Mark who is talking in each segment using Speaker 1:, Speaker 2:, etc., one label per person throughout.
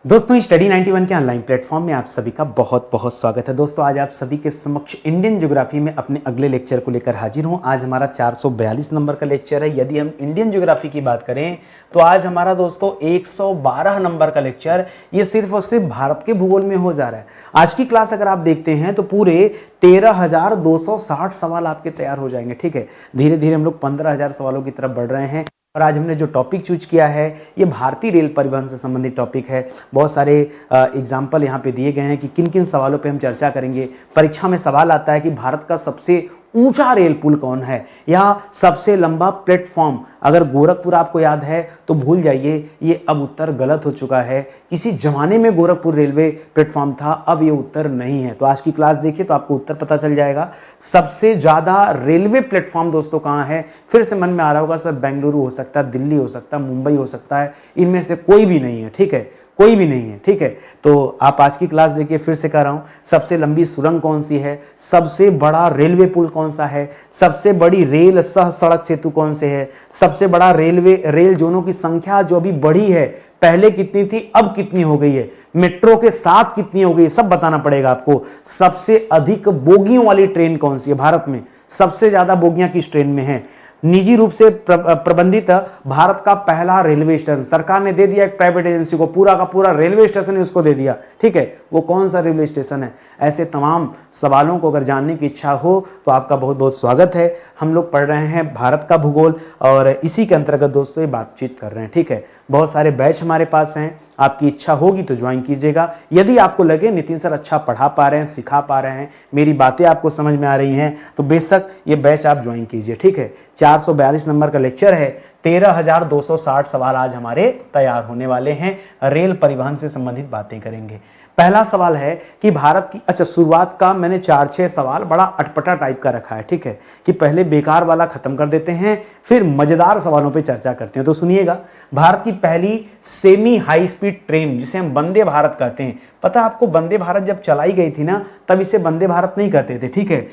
Speaker 1: दोस्तों स्टडी 91 के online platform में आप सभी का बहुत बहुत स्वागत है। दोस्तों आज आप सभी के समक्ष इंडियन ज्योग्राफी में अपने अगले लेक्चर को लेकर हाजिर हूं। आज हमारा 442 नंबर का लेक्चर है। यदि हम इंडियन ज्योग्राफी की बात करें तो आज हमारा दोस्तों 112 नंबर का लेक्चर ये सिर्फ और सिर्फ भारत के भूगोल में हो जा रहा है। आज की क्लास अगर आप देखते हैं तो पूरे 13,260 सवाल आपके तैयार हो जाएंगे। ठीक है, धीरे धीरे हम लोग 15,000 सवालों की तरफ बढ़ रहे हैं। और आज हमने जो टॉपिक चूज किया है ये भारतीय रेल परिवहन से संबंधित टॉपिक है। बहुत सारे एग्जाम्पल यहाँ पे दिए गए हैं कि किन किन सवालों पे हम चर्चा करेंगे। परीक्षा में सवाल आता है कि भारत का सबसे ऊंचा रेल पुल कौन है या सबसे लंबा प्लेटफॉर्म। अगर गोरखपुर आपको याद है तो भूल जाइए, ये अब उत्तर गलत हो चुका है। किसी जमाने में गोरखपुर रेलवे प्लेटफॉर्म था, अब ये उत्तर नहीं है। तो आज की क्लास देखिए तो आपको उत्तर पता चल जाएगा। सबसे ज्यादा रेलवे प्लेटफॉर्म दोस्तों कहाँ है? फिर से मन में आ रहा होगा सर बेंगलुरु हो सकता है, दिल्ली हो सकता है, मुंबई हो सकता है। इनमें से कोई भी नहीं है। ठीक है, कोई भी नहीं है। ठीक है, तो आप आज की क्लास देखिए, फिर से कह रहा हूं, सबसे लंबी सुरंग कौन सी है, सबसे बड़ा रेलवे पुल कौन सा है, सबसे बड़ी रेल सह सड़क सेतु कौन से है, सबसे बड़ा रेल जोनों की संख्या जो अभी बढ़ी है, पहले कितनी थी अब कितनी हो गई है, मेट्रो के साथ कितनी हो गई है, सब बताना पड़ेगा आपको। सबसे अधिक बोगियों वाली ट्रेन कौन सी है भारत में, सबसे ज्यादा बोगियां किस ट्रेन में है, निजी रूप से प्रबंधित भारत का पहला रेलवे स्टेशन सरकार ने दे दिया एक प्राइवेट एजेंसी को, पूरा का पूरा रेलवे स्टेशन उसको दे दिया। ठीक है, वो कौन सा रेलवे स्टेशन है? ऐसे तमाम सवालों को अगर जानने की इच्छा हो तो आपका बहुत बहुत स्वागत है। हम लोग पढ़ रहे हैं भारत का भूगोल और इसी के अंतर्गत दोस्तों ये बातचीत कर रहे हैं। ठीक है, बहुत सारे बैच हमारे पास हैं, आपकी इच्छा होगी तो ज्वाइन कीजिएगा। यदि आपको लगे नितिन सर अच्छा पढ़ा पा रहे हैं, सिखा पा रहे हैं, मेरी बातें आपको समझ में आ रही हैं, तो बेशक ये बैच आप ज्वाइन कीजिए। ठीक है, 442 नंबर का लेक्चर है। 13,260 सवाल आज हमारे तैयार होने वाले हैं। रेल परिवहन से संबंधित बातें करेंगे। पहला सवाल है कि भारत की, अच्छा शुरुआत का मैंने 4-6 सवाल बड़ा अटपटा टाइप का रखा है। ठीक है, कि पहले बेकार वाला खत्म कर देते हैं फिर मजेदार सवालों पे चर्चा करते हैं। तो सुनिएगा, भारत की पहली सेमी हाई स्पीड ट्रेन जिसे हम वंदे भारत कहते हैं, पता आपको वंदे भारत जब चलाई गई थी ना तब इसे वंदे भारत नहीं कहते थे। ठीक है,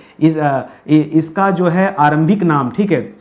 Speaker 1: इसका जो है आरंभिक नाम, ठीक है,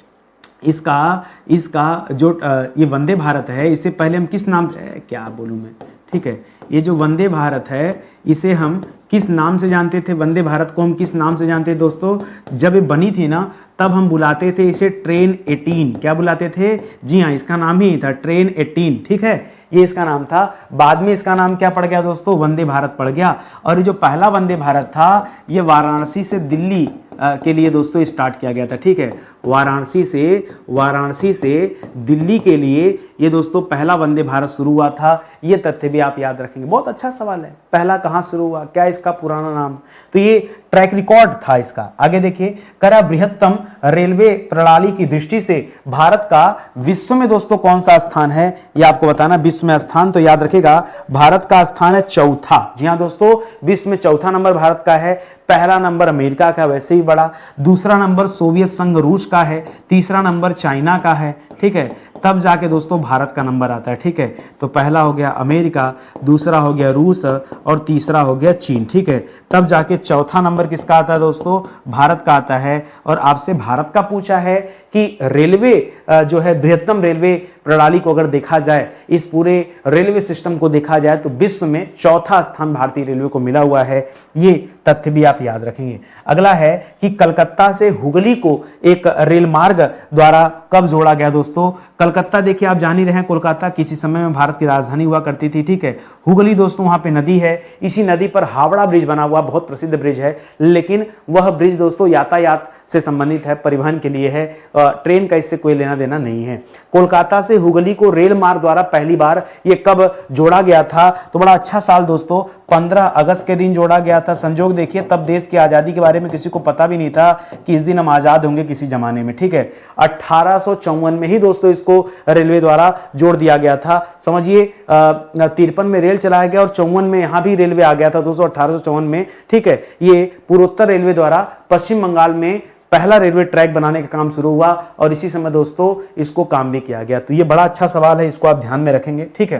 Speaker 1: इसका जो ये वंदे भारत है, इससे पहले हम किस नाम से, क्या बोलूं मैं, ठीक है, ये जो वंदे भारत है इसे हम किस नाम से जानते थे? वंदे भारत को हम किस नाम से जानते थे दोस्तों? जब ये बनी थी ना तब हम बुलाते थे इसे ट्रेन 18। क्या बुलाते थे? जी हाँ, इसका नाम ही था ट्रेन 18। ठीक है, ये इसका नाम था। बाद में इसका नाम क्या पड़ गया दोस्तों? वंदे भारत पड़ गया। और ये जो पहला वंदे भारत था ये वाराणसी से दिल्ली के लिए दोस्तों स्टार्ट किया गया था। ठीक है, वाराणसी से दिल्ली के लिए ये दोस्तों पहला वंदे भारत शुरू हुआ था। ये तथ्य भी आप याद रखेंगे। बहुत अच्छा सवाल है, पहला कहां शुरू हुआ, क्या इसका पुराना नाम, तो ये ट्रैक रिकॉर्ड था इसका। आगे देखिए, करा बृहत्तम रेलवे प्रणाली की दृष्टि से भारत का विश्व में दोस्तों कौन सा स्थान है, ये आपको बताना। विश्व में स्थान तो याद रखेगा, भारत का स्थान है चौथा। जी हाँ दोस्तों, विश्व में चौथा नंबर भारत का है। पहला नंबर अमेरिका का, वैसे ही बड़ा। दूसरा नंबर सोवियत संघ रूस का है। तीसरा नंबर चाइना का है। ठीक है, तब जाके दोस्तों भारत का नंबर आता है। ठीक है, तो पहला हो गया अमेरिका, दूसरा हो गया रूस और तीसरा हो गया चीन। ठीक है, तब जाके चौथा नंबर किसका आता है दोस्तों? भारत का आता है। और आपसे भारत का पूछा है कि रेलवे जो है बृहत्तम रेलवे प्रणाली को अगर देखा जाए, इस पूरे रेलवे सिस्टम को देखा जाए तो विश्व में चौथा स्थान भारतीय रेलवे को मिला हुआ है। ये तथ्य भी आप याद रखेंगे। अगला है कि कलकत्ता से हुगली को एक रेल मार्ग द्वारा कब जोड़ा गया दोस्तों? कलकत्ता देखिए आप जान ही रहे हैं, कोलकाता किसी समय में भारत की राजधानी हुआ करती थी। ठीक है, हुगली दोस्तों वहां पे नदी है, इसी नदी पर हावड़ा ब्रिज बना हुआ, बहुत प्रसिद्ध ब्रिज है। लेकिन वह ब्रिज दोस्तों यातायात से संबंधित है, परिवहन के लिए है, ट्रेन का इससे कोई लेना देना नहीं है। कोलकाता से हुगली को रेल मार्ग द्वारा पहली बार ये कब जोड़ा गया था? तो बड़ा अच्छा साल दोस्तों, 15 अगस्त के दिन जोड़ा गया था। संजोग देखिए, तब देश की आजादी के बारे में किसी को पता भी नहीं था कि इस दिन हम आजाद होंगे किसी जमाने में। ठीक है, 1853 में ही दोस्तों इसको रेलवे द्वारा जोड़ दिया गया था। समझिए 53 में रेल चलाया गया और 54 में यहां भी रेलवे आ गया था दोस्तों, 1854 में। ठीक है, ये पूर्वोत्तर रेलवे द्वारा पश्चिम बंगाल में पहला रेलवे ट्रैक बनाने का काम शुरू हुआ और इसी समय दोस्तों इसको काम भी किया गया। तो ये बड़ा अच्छा सवाल है, इसको आप ध्यान में रखेंगे। ठीक है,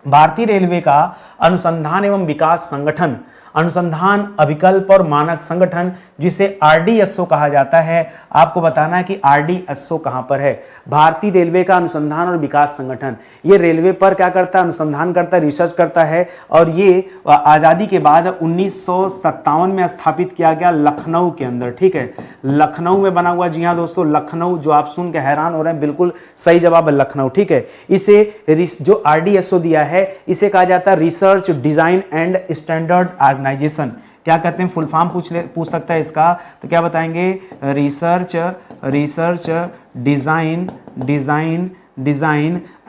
Speaker 1: भारतीय रेलवे का अनुसंधान एवं विकास संगठन अनुसंधान अभिकल्प और मानक संगठन, जिसे RDSO कहा जाता है। आपको बताना है कि RDSO कहां पर है। भारतीय रेलवे का अनुसंधान और विकास संगठन, ये रेलवे पर क्या करता है, अनुसंधान करता है, रिसर्च करता है। और ये आजादी के बाद 1957 में स्थापित किया गया लखनऊ के अंदर, ठीक है, लखनऊ में बना हुआ। जी हाँ दोस्तों, लखनऊ, जो आप सुन के हैरान हो रहे हैं, बिल्कुल सही जवाब है लखनऊ, ठीक है। इसे जो RDSO दिया है, इसे कहा जाता है research design and standard organisation. क्या कहते हैं, फुल फॉर्म पूछ सकता है इसका, तो क्या बताएंगे, research design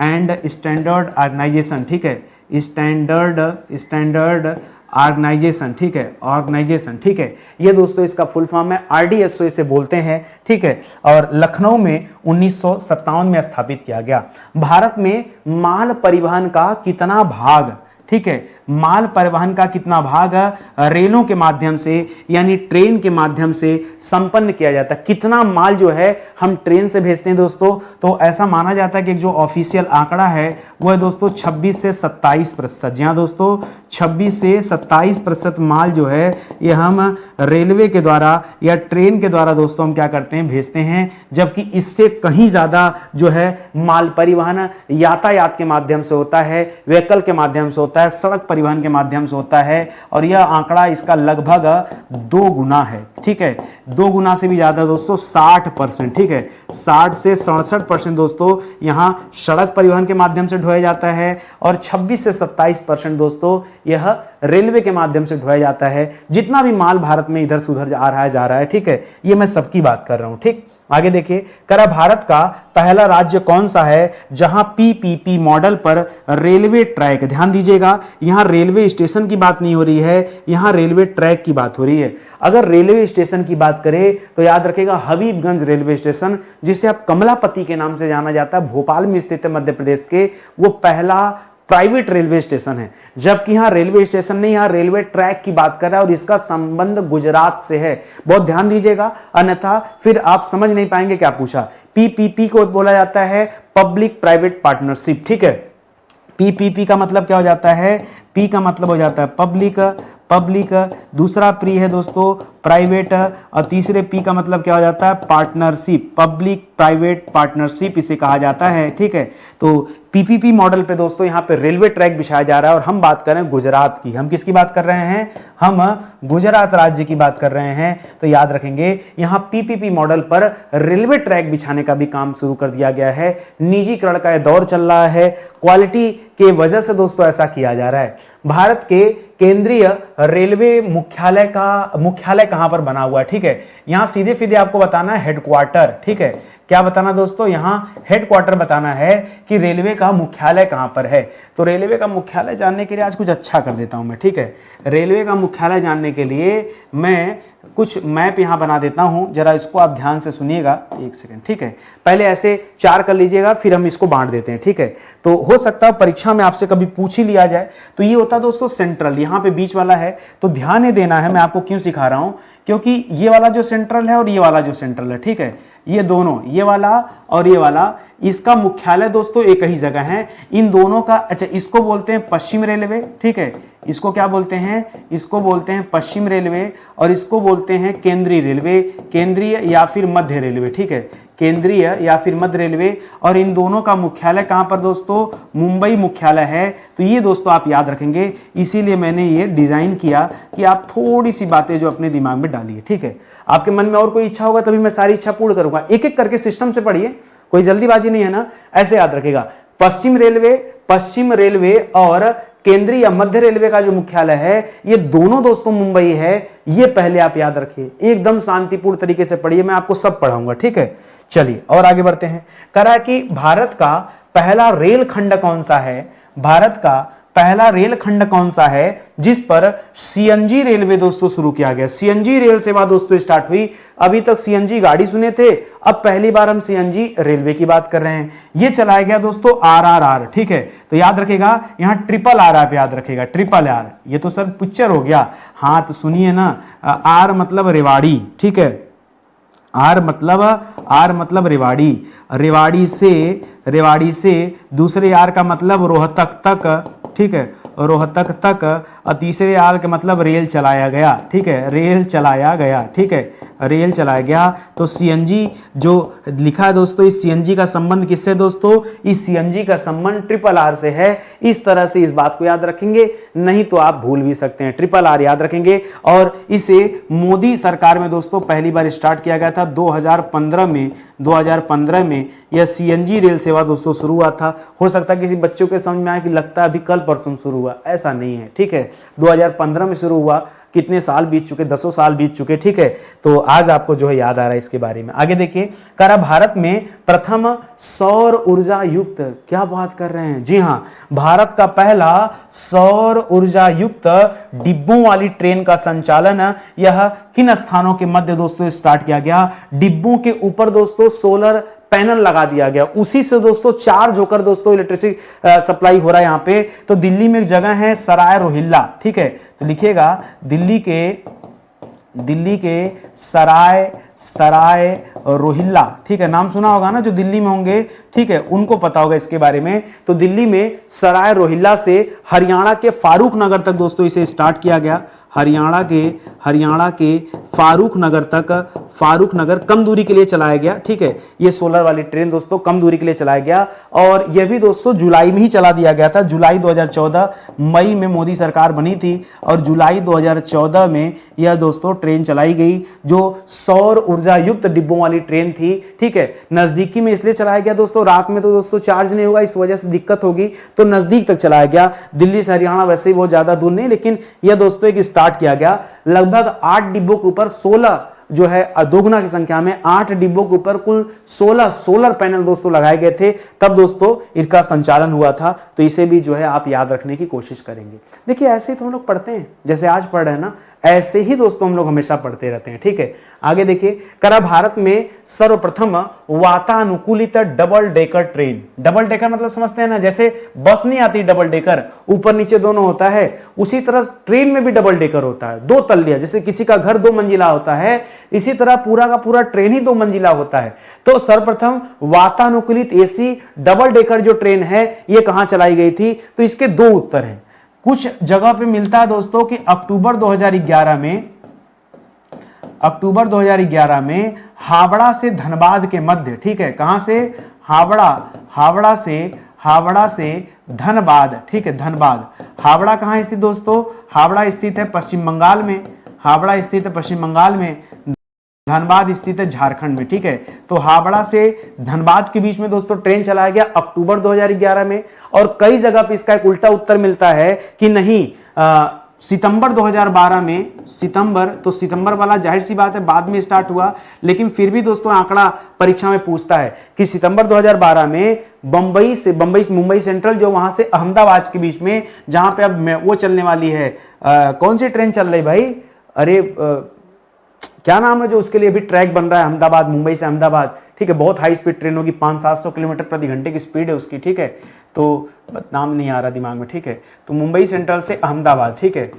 Speaker 1: and standard organisation, ठीक है, स्टैंडर्ड ऑर्गेनाइजेशन, ठीक है, ऑर्गेनाइजेशन, ठीक है। ये दोस्तों इसका फुल फॉर्म है, RDSO इसे बोलते हैं, ठीक है। और लखनऊ में 1957 में स्थापित किया गया। भारत में माल परिवहन का कितना भाग, ठीक है, माल परिवहन का कितना भाग रेलों के माध्यम से यानी ट्रेन के माध्यम से संपन्न किया जाता है। कितना माल जो है हम ट्रेन से भेजते हैं दोस्तों, तो ऐसा माना जाता है कि जो ऑफिशियल आंकड़ा है वो है दोस्तों 26 से 27%। जी हाँ दोस्तों, 26 से 27% माल जो है ये हम रेलवे के द्वारा या ट्रेन के द्वारा दोस्तों हम क्या करते हैं, भेजते हैं। जबकि इससे कहीं ज्यादा जो है माल परिवहन यातायात के माध्यम से होता है, व्हीकल के माध्यम से होता है, सड़क परिवहन के माध्यम से होता है। और यह आंकड़ा इसका लगभग 2 गुना है, ठीक है, 2 गुना से भी ज्यादा दोस्तों, 60%, ठीक है, 60 से 67% दोस्तों यहाँ सड़क परिवहन के माध्यम से ढोया जाता है। और 26 से 27% दोस्तों यह रेलवे के माध्यम से ढोया जाता है। जितना भी माल भारत में इधर से उधर आ रहा है, जा रहा है, ठीक है, ये मैं सबकी बात कर रहा हूं, ठीक। आगे देखिए, करा भारत का पहला राज्य कौन सा है जहां PPP मॉडल पर रेलवे ट्रैक, ध्यान दीजिएगा, यहां रेलवे स्टेशन की बात नहीं हो रही है, यहां रेलवे ट्रैक की बात हो रही है। अगर रेलवे स्टेशन की बात करें तो याद रखिएगा हबीबगंज रेलवे स्टेशन, जिसे अब कमलापति के नाम से जाना जाता है, भोपाल में स्थित है मध्य प्रदेश के, वो पहला प्राइवेट रेलवे स्टेशन है। जबकि यहां रेलवे स्टेशन नहीं, यहां रेलवे ट्रैक की बात कर रहा है और इसका संबंध गुजरात से है। बहुत ध्यान दीजिएगा, अन्यथा फिर आप समझ नहीं पाएंगे क्या पूछा। PPP को बोला जाता है पब्लिक प्राइवेट पार्टनरशिप, ठीक है। PPP का मतलब क्या हो जाता है, P का मतलब हो जाता है पब्लिक, दूसरा प्री है दोस्तों प्राइवेट, और तीसरे P का मतलब क्या हो जाता है, पार्टनरशिप, पब्लिक प्राइवेट पार्टनरशिप इसे कहा जाता है, ठीक है। तो PPP मॉडल पे दोस्तों यहाँ पे रेलवे ट्रैक बिछाया जा रहा है। और हम बात कर रहे हैं गुजरात की, हम किसकी बात कर रहे हैं, हम गुजरात राज्य की बात कर रहे हैं। तो याद रखेंगे यहाँ PPP मॉडल पर रेलवे ट्रैक बिछाने का भी काम शुरू कर दिया गया है। निजीकरण का यह दौर चल रहा है, क्वालिटी के वजह से दोस्तों ऐसा किया जा रहा है। भारत के केंद्रीय रेलवे मुख्यालय कहां पर बना हुआ है, ठीक है। यहां सीधे सीधे आपको बताना है हेडक्वार्टर, ठीक है। क्या बताना दोस्तों, यहां हेडक्वार्टर बताना है कि रेलवे का मुख्यालय कहां पर है। तो रेलवे का मुख्यालय जानने के लिए आज कुछ अच्छा कर देता हूं मैं, ठीक है। रेलवे का मुख्यालय जानने के लिए मैं कुछ मैप यहां बना देता हूं, जरा इसको आप ध्यान से सुनिएगा, एक सेकंड, ठीक है। पहले ऐसे 4 कर लीजिएगा, फिर हम इसको बांट देते हैं, ठीक है। तो हो सकता है परीक्षा में आपसे कभी पूछ ही लिया जाए। तो ये होता है दोस्तों सेंट्रल, यहां पे बीच वाला है, तो ध्यान ही देना है। मैं आपको क्यों सिखा रहा हूं, क्योंकि ये वाला जो सेंट्रल है और ये वाला जो सेंट्रल है, ठीक है, ये दोनों, ये वाला और ये वाला, इसका मुख्यालय दोस्तों एक ही जगह है। इन दोनों का, अच्छा, इसको बोलते हैं पश्चिम रेलवे, ठीक है, इसको क्या बोलते हैं, इसको बोलते हैं पश्चिम रेलवे, और इसको बोलते हैं केंद्रीय रेलवे, केंद्रीय या फिर मध्य रेलवे, ठीक है, केंद्रीय या फिर मध्य रेलवे। और इन दोनों का मुख्यालय कहां पर दोस्तों, मुंबई मुख्यालय है। तो ये दोस्तों आप याद रखेंगे, इसीलिए मैंने ये डिजाइन किया कि आप थोड़ी सी बातें जो अपने दिमाग में डालिए, ठीक है। आपके मन में और कोई इच्छा होगा तभी मैं सारी इच्छा पूर्ण करूंगा। एक एक करके सिस्टम से पढ़िए, कोई जल्दीबाजी नहीं है ना, ऐसे याद रखेगा। पश्चिम रेलवे और केंद्रीय या मध्य रेलवे का जो मुख्यालय है, ये दोनों दोस्तों मुंबई है। ये पहले आप याद रखिए, एकदम शांतिपूर्ण तरीके से पढ़िए, मैं आपको सब पढ़ाऊंगा, ठीक है। चलिए और आगे बढ़ते हैं। करा कि भारत का पहला रेल खंड कौन सा है, भारत का पहला रेल खंड कौन सा है जिस पर CNG रेलवे दोस्तों शुरू किया गया। CNG रेल सेवा दोस्तों स्टार्ट हुई। अभी तक CNG गाड़ी सुने थे, अब पहली बार हम CNG रेलवे की बात कर रहे हैं। ये चलाया गया दोस्तों RRR, ठीक है। तो याद रखेगा यहां RRR आप याद रखेगा, RRR। ये तो सर पिक्चर हो गया, हाँ तो सुनिए ना, R मतलब रेवाड़ी, ठीक है, आर मतलब रेवाड़ी, रेवाड़ी से दूसरे आर का मतलब रोहतक तक, ठीक है, रोहतक तक, और तीसरे आल का मतलब रेल चलाया गया, ठीक है, रेल चलाया गया, ठीक है, रेल चलाया गया। तो सीएनजी जो लिखा है दोस्तों, इस सीएनजी का संबंध किससे दोस्तों, इस सीएनजी का संबंध ट्रिपल आर से है। इस तरह से इस बात को याद रखेंगे, नहीं तो आप भूल भी सकते हैं। ट्रिपल आर याद रखेंगे। और इसे मोदी सरकार में दोस्तों पहली बार स्टार्ट किया गया था 2015 में। 2015 में यह सीएनजी रेल सेवा दोस्तों शुरू हुआ था। हो सकता है किसी बच्चों के समझ में आए कि लगता है अभी कल परसों शुरू हुआ, ऐसा नहीं है, ठीक है। 2015 में शुरू हुआ, कितने साल बीत चुके, 10 साल बीत चुके, ठीक है। तो आज आपको जो है याद आ रहा है इसके बारे में। आगे देखिए, करा भारत में प्रथम सौर ऊर्जा युक्त, क्या बात कर रहे हैं, जी हाँ, भारत का पहला सौर ऊर्जा युक्त डिब्बों वाली ट्रेन का संचालन यह किन स्थानों के मध्य दोस्तों स्टार्ट किया गया। डिब्बों के ऊपर दोस्तों सोलर पैनल लगा दिया गया, उसी से दोस्तों चार्ज होकर दोस्तों इलेक्ट्रिसिटी सप्लाई हो रहा है यहाँ पे। तो दिल्ली में एक जगह है सराय रोहिल्ला, ठीक है, तो लिखिएगा दिल्ली के सराय रोहिल्ला, ठीक है, नाम सुना होगा ना जो दिल्ली में होंगे, ठीक है, उनको पता होगा इसके बारे में। तो दिल्ली में सराय रोहिल्ला से हरियाणा के फारूक नगर तक दोस्तों इसे स्टार्ट किया गया। हरियाणा के फारूक नगर कम दूरी के लिए चलाया गया, ठीक है। ये सोलर वाली ट्रेन दोस्तों कम दूरी के लिए चलाया गया, और यह भी दोस्तों जुलाई में ही चला दिया गया था। जुलाई 2014, मई में मोदी सरकार बनी थी और जुलाई 2014 में यह दोस्तों ट्रेन चलाई गई, जो सौर ऊर्जा युक्त डिब्बों वाली ट्रेन थी, ठीक है। नजदीकी में इसलिए चलाया गया दोस्तों, रात में तो दोस्तों चार्ज नहीं होगा, इस वजह से दिक्कत होगी, तो नजदीक तक चलाया गया। दिल्ली से हरियाणा वैसे ही बहुत ज्यादा दूर नहीं, लेकिन यह दोस्तों एक स्टार्ट किया गया। लगभग 8 डिब्बों के ऊपर 16 जो है दोगुना की संख्या में 8 डिब्बों के ऊपर कुल 16 सोलर पैनल दोस्तों लगाए गए थे, तब दोस्तों इनका संचालन हुआ था। तो इसे भी जो है आप याद रखने की कोशिश करेंगे। देखिए ऐसे ही तो हम लोग पढ़ते हैं, जैसे आज पढ़ रहे हैं ना, ऐसे ही दोस्तों हम लोग हमेशा पढ़ते रहते हैं, ठीक है। आगे देखिए, करा भारत में सर्वप्रथम वातानुकूलित double decker train. Double decker मतलब समझते हैं ना, जैसे बस नहीं आती डबल डेकर, ऊपर नीचे दोनों होता है, उसी तरह ट्रेन में भी डबल डेकर होता है, 2 तल्लिया। जैसे किसी का घर 2 मंजिला होता है, इसी तरह पूरा का पूरा ट्रेन ही 2 मंजिला होता है। तो सर्वप्रथम वातानुकूलित एसी डबल डेकर जो ट्रेन है, ये कहां चलाई गई थी, तो इसके 2 उत्तर हैं। कुछ जगह पे मिलता है दोस्तों कि अक्टूबर 2011 में हावड़ा से धनबाद के मध्य, ठीक है, कहां से, हावड़ा से धनबाद, ठीक है, धनबाद। हावड़ा कहां स्थित दोस्तों, हावड़ा स्थित है पश्चिम बंगाल में, धनबाद स्थित है झारखंड में, ठीक है। तो हावड़ा से धनबाद के बीच में दोस्तों ट्रेन चलाया गया अक्टूबर 2011 में। और कई जगह पे इसका एक उल्टा उत्तर मिलता है कि नहीं, सितंबर 2012 में, सितंबर वाला जाहिर सी बात है बाद में स्टार्ट हुआ, लेकिन फिर भी दोस्तों आंकड़ा परीक्षा में पूछता है कि सितंबर 2012 में मुंबई सेंट्रल जो वहां से अहमदाबाद के बीच में, जहां पे अब वो चलने वाली है, कौन सी ट्रेन चल रही भाई, अरे क्या नाम है जो उसके लिए भी ट्रैक बन रहा है, अहमदाबाद, मुंबई से अहमदाबाद, ठीक है, बहुत हाई स्पीड ट्रेन होगी, 500-700 किलोमीटर प्रति घंटे की स्पीड है उसकी, ठीक है। तो नाम नहीं आ रहा दिमाग में, ठीक है। तो मुंबई सेंट्रल से अहमदाबाद, ठीक है,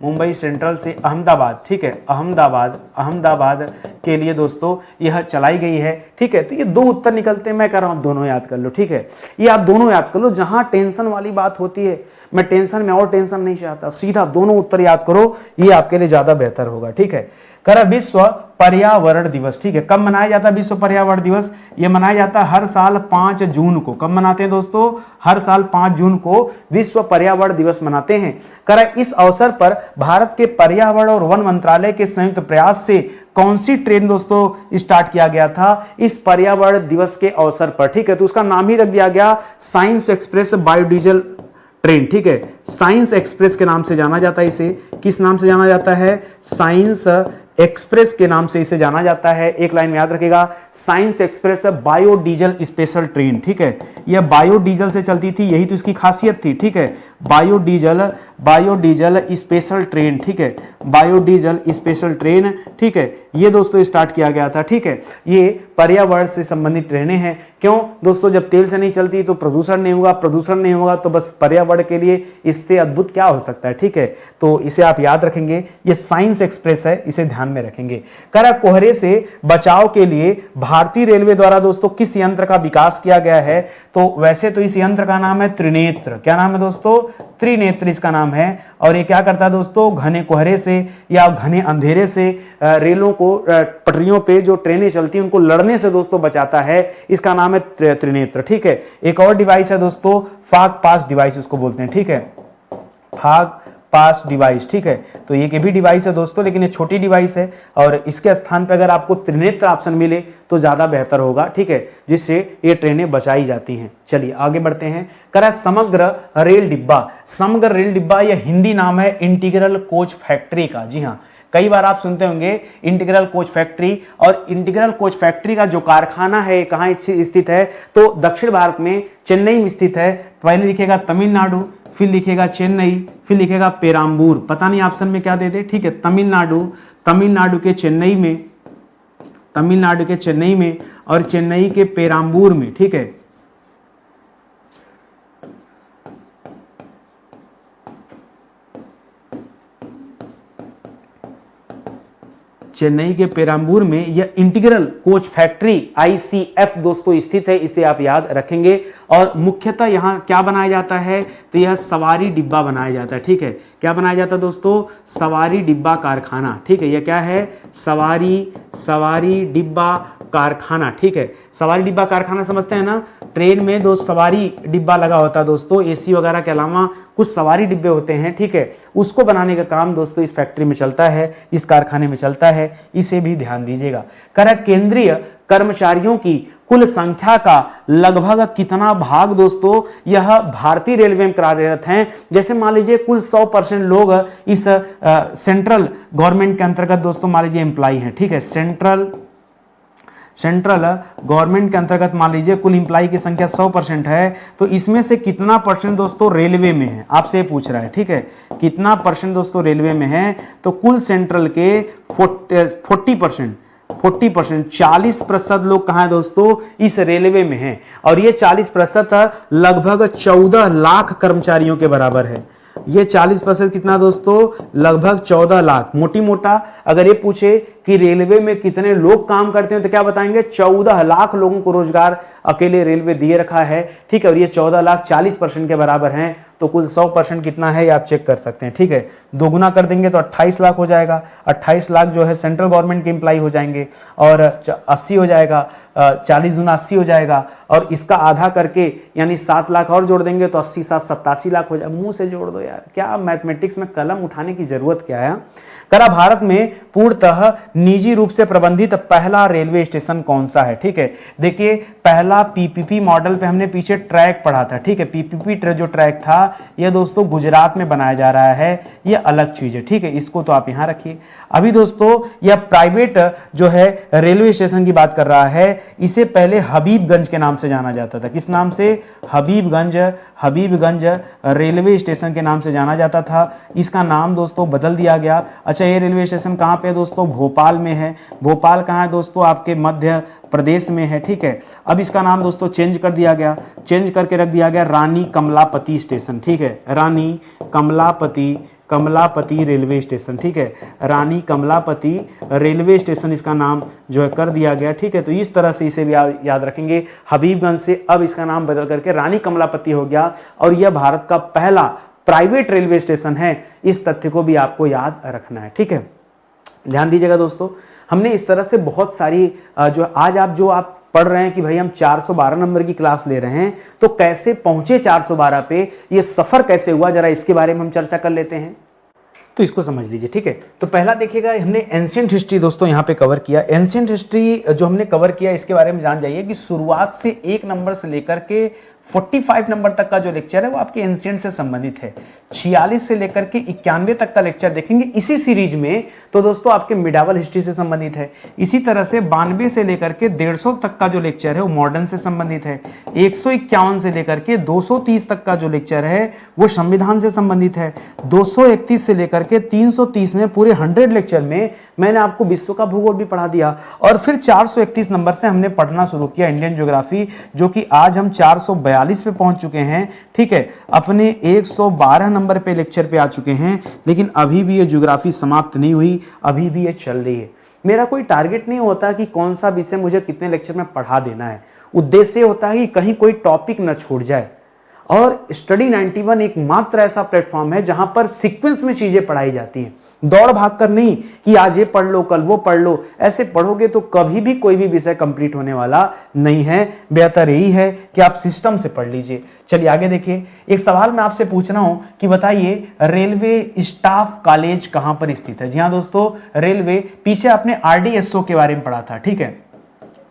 Speaker 1: मुंबई सेंट्रल से अहमदाबाद, ठीक है, अहमदाबाद के लिए दोस्तों यह चलाई गई है, ठीक है। तो ये 2 उत्तर निकलते हैं, मैं कह रहा हूं दोनों याद कर लो, ठीक है। ये आप दोनों याद कर लो, जहां टेंशन वाली बात होती है, मैं टेंशन में और टेंशन नहीं चाहता, सीधा दोनों उत्तर याद करो, ये आपके लिए ज्यादा बेहतर होगा, ठीक है। करा विश्व पर्यावरण दिवस, ठीक है, कब मनाया जाता है विश्व पर्यावरण दिवस, ये मनाया जाता है हर साल 5 जून को। कब मनाते हैं दोस्तों, हर साल 5 जून को विश्व पर्यावरण दिवस मनाते हैं। करा इस अवसर पर भारत के पर्यावरण और वन मंत्रालय के संयुक्त प्रयास से कौन सी ट्रेन दोस्तों स्टार्ट किया गया था इस पर्यावरण दिवस के अवसर पर, ठीक है। तो उसका नाम ही रख दिया गया साइंस एक्सप्रेस बायोडीजल ट्रेन, ठीक है, साइंस एक्सप्रेस के नाम से जाना जाता है इसे। किस नाम से जाना जाता है, साइंस एक्सप्रेस के नाम से इसे जाना जाता है। एक लाइन में याद रखेगा, science express biodiesel special train, ठीक है। यह बायोडीजल से चलती थी, यही तो इसकी खासियत थी, ठीक है, बायोडीजल बायोडीजल स्पेशल ट्रेन, ठीक है, बायोडीजल स्पेशल ट्रेन, ठीक है, ये दोस्तों स्टार्ट किया गया था, ठीक है। ये पर्यावरण से संबंधित ट्रेनें हैं। क्यों दोस्तों, जब तेल से नहीं चलती तो प्रदूषण नहीं होगा, प्रदूषण नहीं होगा तो बस पर्यावरण के लिए इससे अद्भुत क्या हो सकता है, ठीक है। तो इसे आप याद रखेंगे, ये साइंस एक्सप्रेस है, इसे ध्यान में रखेंगे। करा कोहरे से बचाव के लिए भारतीय रेलवे द्वारा दोस्तों किस यंत्र का विकास किया गया है? तो वैसे तो इस यंत्र का नाम है त्रिनेत्र। क्या नाम है दोस्तों? त्रिनेत्र इसका नाम है। और ये क्या करता है दोस्तों? घने कोहरे से या घने अंधेरे से रेलों को, पटरियों पे जो ट्रेनें चलती हैं उनको लड़ने से दोस्तों बचाता है। इसका नाम है त्रिनेत्र, ठीक है। एक और डिवाइस है दोस्तों, फाग पास डिवाइस उसको बोलते हैं, ठीक है, फाग पास डिवाइस, ठीक है। तो ये भी डिवाइस है दोस्तों, लेकिन ये छोटी डिवाइस है और इसके स्थान पर अगर आपको त्रिनेत्र ऑप्शन मिले तो ज्यादा बेहतर होगा, ठीक है, जिससे ये ट्रेनें बचाई जाती हैं। चलिए आगे बढ़ते हैं। करा समग्र रेल डिब्बा। समग्र रेल डिब्बा यह हिंदी नाम है इंटीग्रल कोच फैक्ट्री का। जी हाँ, कई बार आप सुनते होंगे इंटीग्रल कोच फैक्ट्री, और इंटीग्रल कोच फैक्ट्री का जो कारखाना है कहाँ स्थित है? तो दक्षिण भारत में चेन्नई में स्थित है। पहले लिखेगा तमिलनाडु, फिर लिखेगा चेन्नई, फिर लिखेगा पेराम्बूर। पता नहीं ऑप्शन में क्या दे दे, ठीक है। तमिलनाडु के चेन्नई में, तमिलनाडु के चेन्नई में और चेन्नई के पेराम्बूर में, ठीक है। चेन्नई के पेराम्बूर में यह इंटीग्रल कोच फैक्ट्री ICF दोस्तों स्थित है, इसे आप याद रखेंगे। और मुख्यतः यहां क्या बनाया जाता है? तो यह सवारी डिब्बा बनाया जाता है, ठीक है। क्या बनाया जाता है दोस्तों? सवारी डिब्बा कारखाना, ठीक है। यह क्या है? सवारी डिब्बा कारखाना, ठीक है। सवारी डिब्बा कारखाना समझते हैं ना? ट्रेन में दो सवारी डिब्बा लगा होता है दोस्तों, AC वगैरह के अलावा कुछ सवारी डिब्बे होते हैं, ठीक है। उसको बनाने का काम दोस्तों इस फैक्ट्री में चलता है, इस कारखाने में चलता है, इसे भी ध्यान दीजिएगा। करा केंद्रीय कर्मचारियों की कुल संख्या का लगभग कितना भाग दोस्तों यह भारतीय रेलवे में कार्यरत हैं? जैसे मान लीजिए कुल 100% लोग इस सेंट्रल गवर्नमेंट के अंतर्गत दोस्तों मान लीजिए एम्प्लॉय हैं, ठीक है। सेंट्रल गवर्नमेंट के अंतर्गत मान लीजिए कुल इंप्लाई की संख्या 100% है, तो इसमें से कितना परसेंट दोस्तों रेलवे में है? आपसे पूछ रहा है, ठीक है। कितना परसेंट दोस्तों रेलवे में है? तो कुल सेंट्रल के 40%, 40% लोग कहां है दोस्तों? इस रेलवे में हैं। और ये 40% लगभग 14 लाख कर्मचारियों के बराबर है। ये 40% कितना दोस्तों? लगभग 14 लाख। मोटी मोटा अगर ये पूछे कि रेलवे में कितने लोग काम करते हैं तो क्या बताएंगे? 14 लाख लोगों को रोजगार अकेले रेलवे दिए रखा है, ठीक है। और ये 14 लाख 40% के बराबर हैं, तो कुल 100% कितना है ये आप चेक कर सकते हैं, ठीक है। दोगुना कर देंगे तो 28 लाख हो जाएगा। 28 लाख जो है सेंट्रल गवर्नमेंट के एम्प्लॉय हो जाएंगे और 80 हो जाएगा, 40 दूना 80 हो जाएगा। और इसका आधा करके यानी 7 लाख और जोड़ देंगे तो 80 7 87 लाख हो जाएगा। मुंह से जोड़ दो यार, क्या मैथमेटिक्स में कलम उठाने की जरूरत क्या है? करा भारत में पूर्णतः निजी रूप से प्रबंधित पहला रेलवे स्टेशन कौन सा है? ठीक है, देखिए पहला PPP मॉडल पे हमने पीछे ट्रैक पढ़ा था, ठीक है। PPP जो ट्रैक था ये दोस्तों गुजरात में बनाया जा रहा है, ये अलग चीज है, ठीक है। इसको तो आप यहां रखिए। अभी दोस्तों यह प्राइवेट जो है रेलवे स्टेशन की बात कर रहा है, इसे पहले हबीबगंज के नाम से जाना जाता था। किस नाम से? हबीबगंज रेलवे स्टेशन के नाम से जाना जाता था। इसका नाम दोस्तों बदल दिया गया। अच्छा, ये रेलवे स्टेशन कहां पे है दोस्तों? भोपाल में है। भोपाल कहां है दोस्तों? आपके मध्य प्रदेश में है, ठीक है। अब इसका नाम दोस्तों चेंज कर दिया गया, चेंज करके रख दिया गया रानी कमलापति स्टेशन, ठीक है। रानी कमलापति रेलवे स्टेशन, ठीक है। रानी कमलापति रेलवे स्टेशन इसका नाम जो है कर दिया गया, ठीक है। तो इस तरह से इसे भी याद रखेंगे। हबीबगंज से अब इसका नाम बदल करके रानी कमलापति हो गया और यह भारत का पहला प्राइवेट रेलवे स्टेशन है। इस तथ्य को भी आपको याद रखना है, ठीक है। ध्यान दीजिएगा दोस्तों, हमने इस तरह से बहुत सारी जो आज आप पढ़ रहे हैं कि भाई हम 412 नंबर की क्लास ले रहे हैं, तो कैसे पहुंचे 412 पे, ये सफर कैसे हुआ, जरा इसके बारे में हम चर्चा कर लेते हैं। तो इसको समझ लीजिए, ठीक है। तो पहला देखिएगा, हमने एंशिएंट हिस्ट्री दोस्तों यहाँ पे कवर किया। एंशिएंट हिस्ट्री जो हमने कवर किया इसके बारे में जान जाइए कि शुरुआत से 1 नंबर से लेकर के 45 नंबर तक का जो लेक्चर है वो आपके एंशिएंट से संबंधित है। 46 से लेकर के 91 तक का लेक्चर देखेंगे इसी सीरीज में, तो दोस्तों आपके मिडावल हिस्ट्री से संबंधित है। इसी तरह से 92 से लेकर के 150 तक का जो लेक्चर है वो मॉडर्न से संबंधित है। 151 से लेकर के 230 तक का जो लेक्चर है वो संविधान से संबंधित है। 231 से लेकर के 330 में पूरे 100 लेक्चर में मैंने आपको विश्व का भूगोल भी पढ़ा दिया, और फिर 431 नंबर से हमने पढ़ना शुरू किया इंडियन ज्योग्राफी, जो कि आज हम 442 पे पहुंच चुके हैं। ठीक है, अपने 112 नंबर पे लेक्चर पे आ चुके हैं, लेकिन अभी भी ये ज्योग्राफी समाप्त नहीं हुई, अभी भी ये चल रही है। मेरा कोई टारगेट नहीं होता कि कौन सा विषय मुझे कितने लेक्चर में पढ़ा देना है, उद्देश्य होता है कि कहीं कोई टॉपिक न छूट जाए। और स्टडी 91 एकमात्र ऐसा प्लेटफॉर्म है जहां पर सीक्वेंस में चीजें पढ़ाई जाती हैं, दौड़ भाग कर नहीं कि आज ये पढ़ लो कल वो पढ़ लो। ऐसे पढ़ोगे तो कभी भी कोई भी विषय कंप्लीट होने वाला नहीं है। बेहतर यही है कि आप सिस्टम से पढ़ लीजिए। चलिए आगे देखिए, एक सवाल मैं आपसे पूछ रहा हूं कि बताइए रेलवे स्टाफ कॉलेज कहां पर स्थित है। जी हाँ दोस्तों, रेलवे, पीछे आपने RDSO के बारे में पढ़ा था। ठीक है,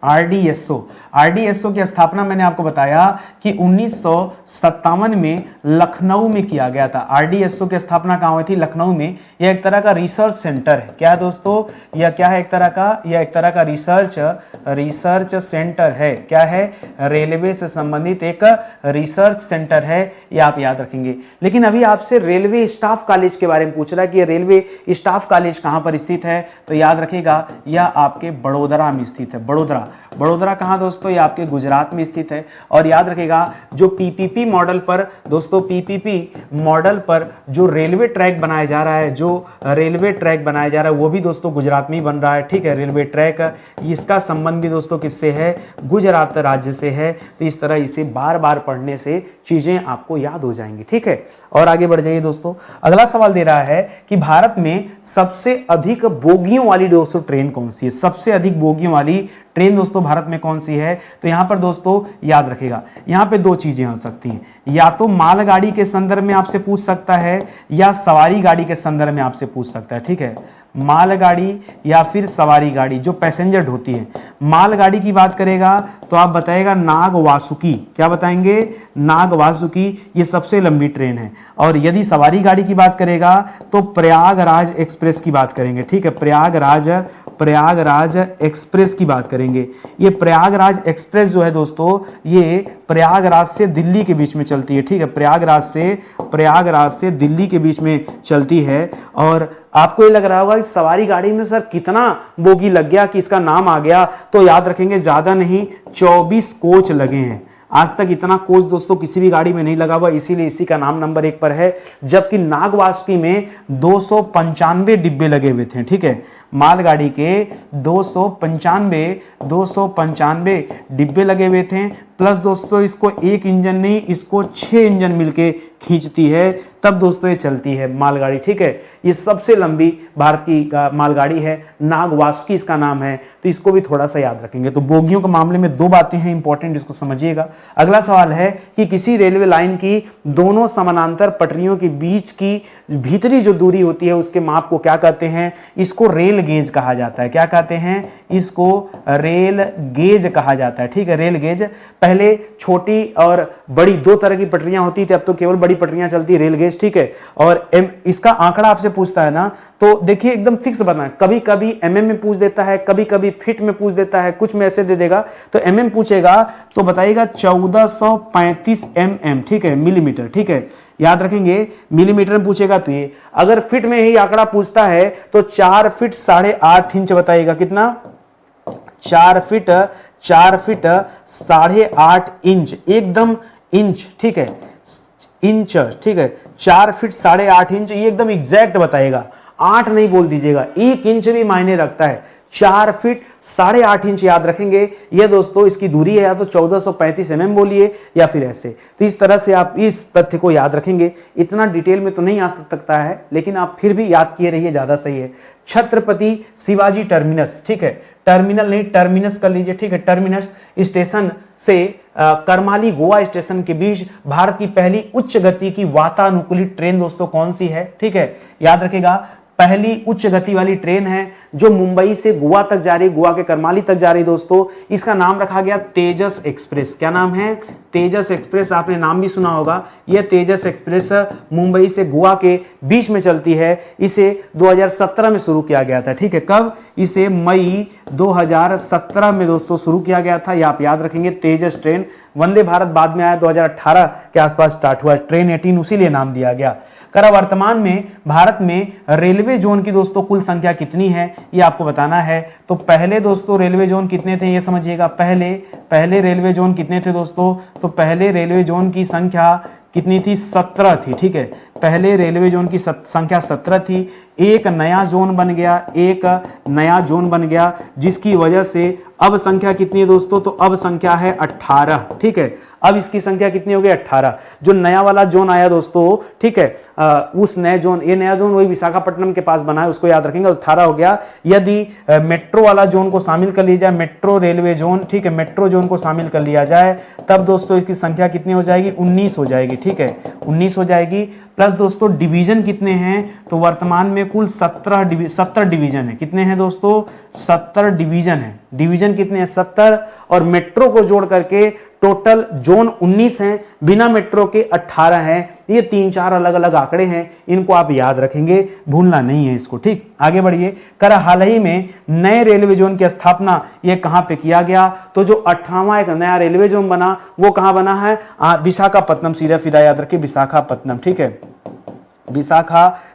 Speaker 1: RDSO की स्थापना मैंने आपको बताया कि 1957 में लखनऊ में किया गया था। RDSO की स्थापना कहां हुई थी? लखनऊ में। यह एक तरह का रिसर्च सेंटर है। क्या है दोस्तों? यह क्या है? यह एक तरह का रिसर्च सेंटर है। क्या है? रेलवे से संबंधित एक रिसर्च सेंटर है, यह आप याद रखेंगे। लेकिन अभी आपसे रेलवे स्टाफ कॉलेज के बारे में पूछ रहा है कि रेलवे स्टाफ कॉलेज कहां पर स्थित है, तो याद रखिएगा यह आपके बड़ोदरा में स्थित है। बड़ोदरा कहां दोस्तों? ये आपके गुजरात में स्थित है। और याद रखिएगा जो पीपीपी मॉडल पर दोस्तों, पीपीपी मॉडल पर जो रेलवे ट्रैक बनाया जा रहा है, वो भी दोस्तों गुजरात में ही बन रहा है। ठीक है, रेलवे ट्रैक, इसका संबंध भी दोस्तों किससे है? गुजरात राज्य से है। तो इस तरह इसे बार बार पढ़ने से चीजें आपको याद हो जाएंगी। ठीक है, और आगे बढ़ जाइए दोस्तों। अगला सवाल दे रहा है कि भारत में सबसे अधिक बोगियों वाली दोस्तों ट्रेन कौन सी है? सबसे अधिक बोगियों वाली ट्रेन दोस्तों भारत में कौन सी है? तो यहां पर दोस्तों याद रखिएगा, यहां पे दो चीजें हो सकती हैं, या तो मालगाड़ी के संदर्भ में आपसे पूछ सकता है, या सवारी गाड़ी के संदर्भ में आपसे पूछ सकता है। ठीक है, मालगाड़ी या फिर सवारी गाड़ी जो पैसेंजर ढोती है। मालगाड़ी की बात करेगा तो आप बताएगा नाग वासुकी। क्या बताएंगे? नाग वासुकी, ये सबसे लंबी ट्रेन है। और यदि सवारी गाड़ी की बात करेगा तो प्रयागराज एक्सप्रेस की बात करेंगे। ठीक है, प्रयागराज एक्सप्रेस की बात करेंगे। ये प्रयागराज एक्सप्रेस जो है दोस्तों, ये प्रयागराज से दिल्ली के बीच में चलती है। ठीक है, प्रयागराज से दिल्ली के बीच में चलती है। और आपको ये लग रहा होगा कि सवारी गाड़ी में सर कितना बोगी लग गया कि इसका नाम आ गया, तो याद रखेंगे ज्यादा नहीं, 24 कोच लगे हैं। आज तक इतना कोच दोस्तों किसी भी गाड़ी में नहीं लगा हुआ, इसीलिए इसी का नाम नंबर 1 पर है। जबकि नागवासुकी में 295 डिब्बे लगे हुए थे। ठीक है, मालगाड़ी के 295 डिब्बे लगे हुए थे, प्लस दोस्तों इसको एक इंजन नहीं, इसको 6 इंजन मिलके खींचती है, तब दोस्तों ये चलती है मालगाड़ी। ठीक है, ये सबसे लंबी भारत की मालगाड़ी है, नागवासुकी इसका नाम है, तो इसको भी थोड़ा सा याद रखेंगे। तो बोगियों के मामले में दो बातें हैं इंपॉर्टेंट, इसको समझिएगा। अगला सवाल है कि किसी रेलवे लाइन की दोनों समानांतर पटरियों के बीच की भीतरी जो दूरी होती है उसके माप को क्या कहते हैं? इसको रेल गेज कहा जाता है। क्या कहते हैं? इसको रेल गेज कहा जाता है। ठीक है, रेल गेज। पहले छोटी और बड़ी दो तरह की पटरियां होती थी, अब तो केवल बड़ी पटरियां चलती है, रेल गेज। ठीक है, और इसका आंकड़ा आपसे पूछता है ना, तो देखिए एकदम फिक्स बना, कभी कभी mm में पूछ देता है, कभी कभी फीट में पूछ देता है, कुछ में ऐसे दे देगा। तो mm पूछेगा तो बताइएगा 1435 mm। ठीक है, मिलीमीटर। ठीक है, याद रखेंगे, मिलीमीटर में पूछेगा तो ये। अगर फीट में ही आंकड़ा पूछता है तो 4 फीट 8.5 इंच बताइएगा। कितना? 4 फीट 8.5 इंच, एकदम इंच। ठीक है, इंच। ठीक है, 4 फीट 8.5 इंच, ये एकदम एग्जैक्ट बताएगा, 8 नहीं बोल दीजिएगा, 1 इंच भी मायने रखता है। 4 फीट 8.5 इंच याद रखेंगे। ये दोस्तों इसकी दूरी है, या तो 1435 mm बोलिए या फिर ऐसे। तो इस तरह से आप इस तथ्य को याद रखेंगे। इतना डिटेल में तो नहीं आ सकता है, लेकिन आप फिर भी याद किए रहिए, ज्यादा सही है। छत्रपति शिवाजी टर्मिनस। ठीक है, टर्मिनल नहीं, टर्मिनस कर लीजिए। ठीक है, टर्मिनस स्टेशन से करमाली गोवा स्टेशन के बीच भारत की पहली उच्च गति की वातानुकूलित ट्रेन दोस्तों कौन सी है? ठीक है, याद रखेगा, पहली उच्च गति वाली ट्रेन है जो मुंबई से गोवा तक जा रही, गोवा के करमाली तक जा रही दोस्तों। इसका नाम रखा गया तेजस एक्सप्रेस। क्या नाम है? तेजस एक्सप्रेस। आपने नाम भी सुना होगा। यह तेजस एक्सप्रेस मुंबई से गोवा के बीच में चलती है। इसे 2017 में शुरू किया गया था। ठीक है, कब? इसे मई 2017 में दोस्तों शुरू किया गया था। ये आप याद रखेंगे, तेजस ट्रेन। वंदे भारत बाद में आया, 2018 के आसपास स्टार्ट हुआ। ट्रेन 18 उसी लिए नाम दिया गया। करा वर्तमान में भारत में रेलवे जोन की दोस्तों कुल संख्या कितनी है ये आपको बताना है। तो पहले दोस्तों रेलवे जोन कितने थे ये समझिएगा। पहले रेलवे जोन कितने थे दोस्तों? तो पहले रेलवे जोन की संख्या कितनी थी? 17 थी। ठीक है, पहले रेलवे जोन की संख्या 17 थी। एक नया जोन बन गया, जिसकी वजह से अब संख्या कितनी है दोस्तों? तो अब संख्या है 18। ठीक है, अब इसकी संख्या कितनी हो गई? 18। जो नया वाला जोन आया दोस्तों, ठीक है, उस नए जोन, ये नया जोन वही विशाखापट्टनम के पास बना है, उसको याद रखेंगे। 18 हो गया। यदि मेट्रो वाला जोन को शामिल कर लिया जाए, मेट्रो रेलवे जोन, ठीक है, मेट्रो जोन को शामिल कर लिया जाए, तब दोस्तों इसकी संख्या कितनी हो जाएगी? 19 हो जाएगी। ठीक है, 19 हो जाएगी। प्लस दोस्तों डिवीजन कितने हैं? तो वर्तमान में कुल 17 डिवीजन है। कितने हैं दोस्तों? 17 डिवीजन है। डिवीजन कितने हैं? 17। और मेट्रो को जोड़ करके टोटल जोन 19 हैं, बिना मेट्रो के 18 हैं। ये 3-4 अलग अलग आंकड़े हैं, इनको आप याद रखेंगे, भूलना नहीं है इसको। ठीक, आगे बढ़िए। कर हाल ही में नए रेलवे जोन की स्थापना ये कहां पे किया गया? तो जो 18वां एक नया रेलवे जोन बना वो कहां बना है? विशाखापट्टनम। सीधा फीधा याद रखिए, विशाखापट्टनम। ठीक है,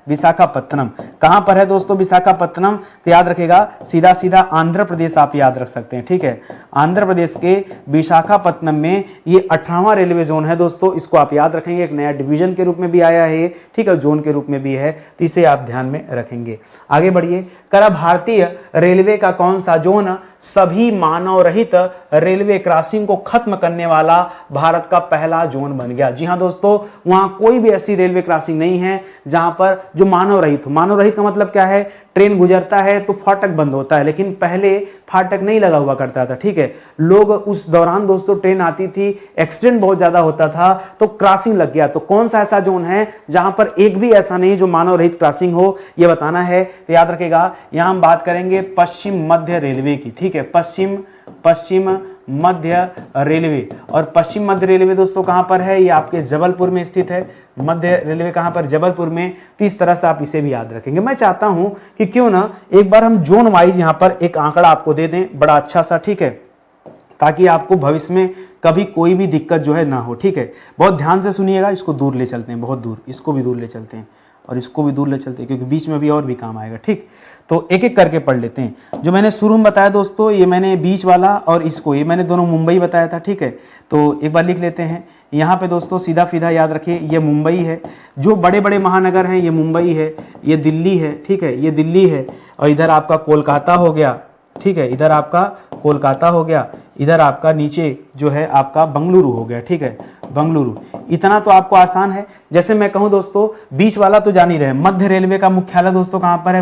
Speaker 1: विशाखापट्टनम कहां पर है दोस्तों? विशाखापट्टनम। तो याद रखेगा, सीधा सीधा आंध्र प्रदेश आप याद रख सकते हैं। ठीक है, आंध्र प्रदेश के विशाखापट्टनम में ये 18वां रेलवे जोन है दोस्तों। इसको आप याद रखेंगे, एक नया डिवीजन के रूप में भी आया है। ठीक है, जोन के रूप में भी है, तो इसे आप ध्यान में रखेंगे। आगे बढ़िए। करा भारतीय रेलवे का कौन सा जोन सभी मानव रहित रेलवे क्रॉसिंग को खत्म करने वाला भारत का पहला जोन बन गया? जी हां दोस्तों, वहां कोई भी ऐसी रेलवे क्रॉसिंग नहीं है जहां पर जो मानव रहित हो। मानव रहित का मतलब क्या है? ट्रेन गुजरता है तो फाटक बंद होता है, लेकिन पहले फाटक नहीं लगा हुआ करता था। ठीक है, लोग उस दौरान दोस्तों ट्रेन आती थी, एक्सीडेंट बहुत ज्यादा होता था, तो क्रॉसिंग लग गया। तो कौन सा ऐसा जोन है जहां पर एक भी ऐसा नहीं जो मानव रहित क्रॉसिंग हो, यह बताना है। तो याद रखेगा, यहां हम बात करेंगे पश्चिम मध्य रेलवे की। ठीक है, पश्चिम मध्य रेलवे। और पश्चिम मध्य रेलवे दोस्तों कहां पर है? ये आपके जबलपुर में स्थित है। मध्य रेलवे कहां पर? जबलपुर में। तो इस तरह से आप इसे भी याद रखेंगे। मैं चाहता हूं कि क्यों ना एक बार हम जोन वाइज यहां पर एक आंकड़ा आपको दे दें, बड़ा अच्छा सा। ठीक है, ताकि आपको भविष्य में कभी कोई भी दिक्कत जो है ना हो। ठीक है, बहुत ध्यान से सुनिएगा। इसको दूर ले चलते हैं, बहुत दूर, इसको भी दूर ले चलते हैं और इसको भी दूर ले चलते हैं, क्योंकि बीच में भी और भी काम आएगा। ठीक, तो एक एक करके पढ़ लेते हैं। जो मैंने शुरू में बताया दोस्तों, ये मैंने बीच वाला और इसको, ये मैंने दोनों मुंबई बताया था। ठीक है, तो एक बार लिख लेते हैं यहाँ पे दोस्तों, सीधा फीधा याद रखिए, ये मुंबई है। जो बड़े बड़े महानगर हैं, ये मुंबई है, ये दिल्ली है। ठीक है, ये दिल्ली है। और इधर आपका कोलकाता हो गया। ठीक है, इधर आपका कोलकाता हो गया। इधर आपका नीचे जो है आपका बंगलुरु हो गया। ठीक है, बंगलुरु। इतना तो आपको आसान है। जैसे मैं कहूं दोस्तों, बीच वाला तो जान ही रहे, मध्य रेलवे का मुख्यालय दोस्तों कहां पर है?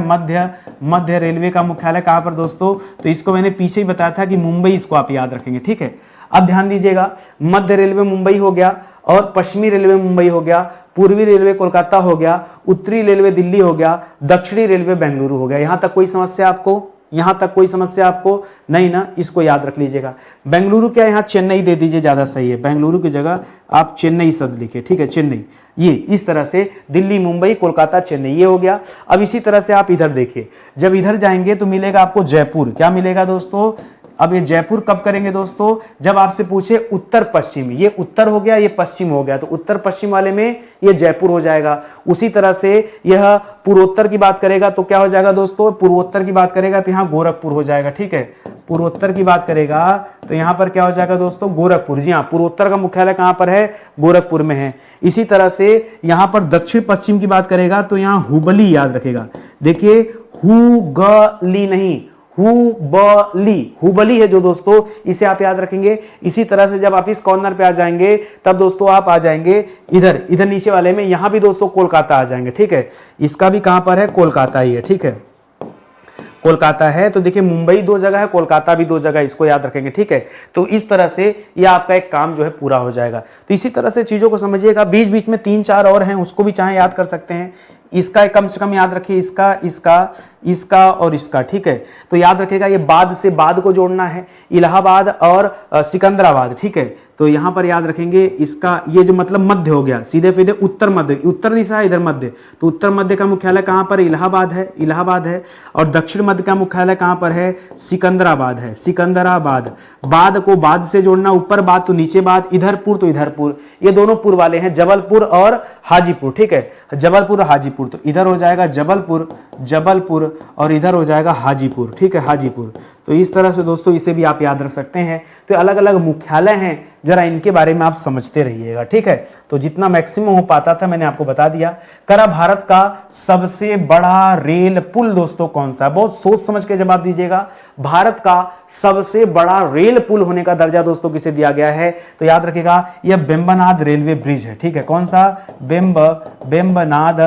Speaker 1: मध्य रेलवे का मुख्यालय कहां पर दोस्तों? तो इसको मैंने पीछे ही बताया था कि मुंबई, इसको आप याद रखेंगे। ठीक है, अब ध्यान दीजिएगा, मध्य रेलवे मुंबई हो गया, और पश्चिमी रेलवे मुंबई हो गया, पूर्वी रेलवे कोलकाता हो गया, उत्तरी रेलवे दिल्ली हो गया, दक्षिणी रेलवे बेंगलुरु हो गया। यहां तक कोई समस्या आपको? यहां तक कोई समस्या आपको नहीं ना? इसको याद रख लीजिएगा। बेंगलुरु क्या, यहां चेन्नई दे दीजिए, ज्यादा सही है। बेंगलुरु की जगह आप चेन्नई शब्द लिखिए। ठीक है, चेन्नई। ये इस तरह से दिल्ली, मुंबई, कोलकाता, चेन्नई, ये हो गया। अब इसी तरह से आप इधर देखिए, जब इधर जाएंगे तो मिलेगा आपको जयपुर। क्या मिलेगा दोस्तों? अब ये जयपुर कब करेंगे दोस्तों? जब आपसे पूछे उत्तर पश्चिम, ये उत्तर हो गया, ये पश्चिम हो गया, तो उत्तर पश्चिम वाले में ये जयपुर हो जाएगा। उसी तरह से यह पूर्वोत्तर की बात करेगा तो क्या हो जाएगा दोस्तों? पूर्वोत्तर की बात करेगा तो यहाँ गोरखपुर हो जाएगा। ठीक है, पूर्वोत्तर की बात करेगा तो यहाँ पर क्या हो जाएगा दोस्तों? गोरखपुर। जी हाँ, पूर्वोत्तर का मुख्यालय कहाँ पर है? गोरखपुर में है। इसी तरह से यहाँ पर दक्षिण पश्चिम की बात करेगा तो यहाँ हुबली याद रखेगा। देखिए, हुगली नहीं, हुबली है जो दोस्तों, इसे आप याद रखेंगे। इसी तरह से जब आप इस कॉर्नर पे आ जाएंगे तब दोस्तों आप आ जाएंगे इधर नीचे वाले में, यहां भी दोस्तों कोलकाता आ जाएंगे। ठीक है, इसका भी कहां पर है? कोलकाता ही है। ठीक है, कोलकाता है। तो देखिए, मुंबई 2 जगह है, कोलकाता भी 2 जगह, इसको याद रखेंगे। ठीक है, तो इस तरह से ये आपका एक काम जो है पूरा हो जाएगा। तो इसी तरह से चीजों को समझिएगा। बीच बीच में 3-4 और हैं, उसको भी चाहे याद कर सकते हैं। इसका कम से कम याद रखिए, इसका इसका इसका और इसका, ठीक है। तो याद रखेगा ये बाद से बाद को जोड़ना है, इलाहाबाद और सिकंदराबाद, ठीक है। तो यहां पर याद रखेंगे इसका ये जो मतलब मध्य हो गया, सीधे सीधे उत्तर मध्य, उत्तर दिशा है इधर मध्य, तो उत्तर मध्य का मुख्यालय कहां पर, इलाहाबाद है, इलाहाबाद है। और दक्षिण मध्य का मुख्यालय कहां पर है, सिकंदराबाद है, सिकंदराबाद। बाद को बाद से जोड़ना, ऊपर बाद तो नीचे बाद, इधरपुर तो इधरपुर, ये दोनों पुर वाले हैं, जबलपुर और हाजीपुर, ठीक है। जबलपुर और हाजीपुर, तो इधर हो जाएगा जबलपुर, जबलपुर और इधर हो जाएगा हाजीपुर, ठीक है, हाजीपुर। तो इस तरह से दोस्तों इसे भी आप याद रख सकते हैं। तो अलग अलग मुख्यालय हैं, जरा इनके बारे में आप समझते रहिएगा, ठीक है। तो जितना मैक्सिमम हो पाता था मैंने आपको बता दिया। करा भारत का सबसे बड़ा रेल पुल दोस्तों कौन सा है, बहुत सोच समझ के जवाब दीजिएगा। भारत का सबसे बड़ा रेल पुल होने का दर्जा दोस्तों किसे दिया गया है, तो याद रखिएगा यह बेम्बनाद रेलवे ब्रिज है, ठीक है। कौन सा, बेम्बनाद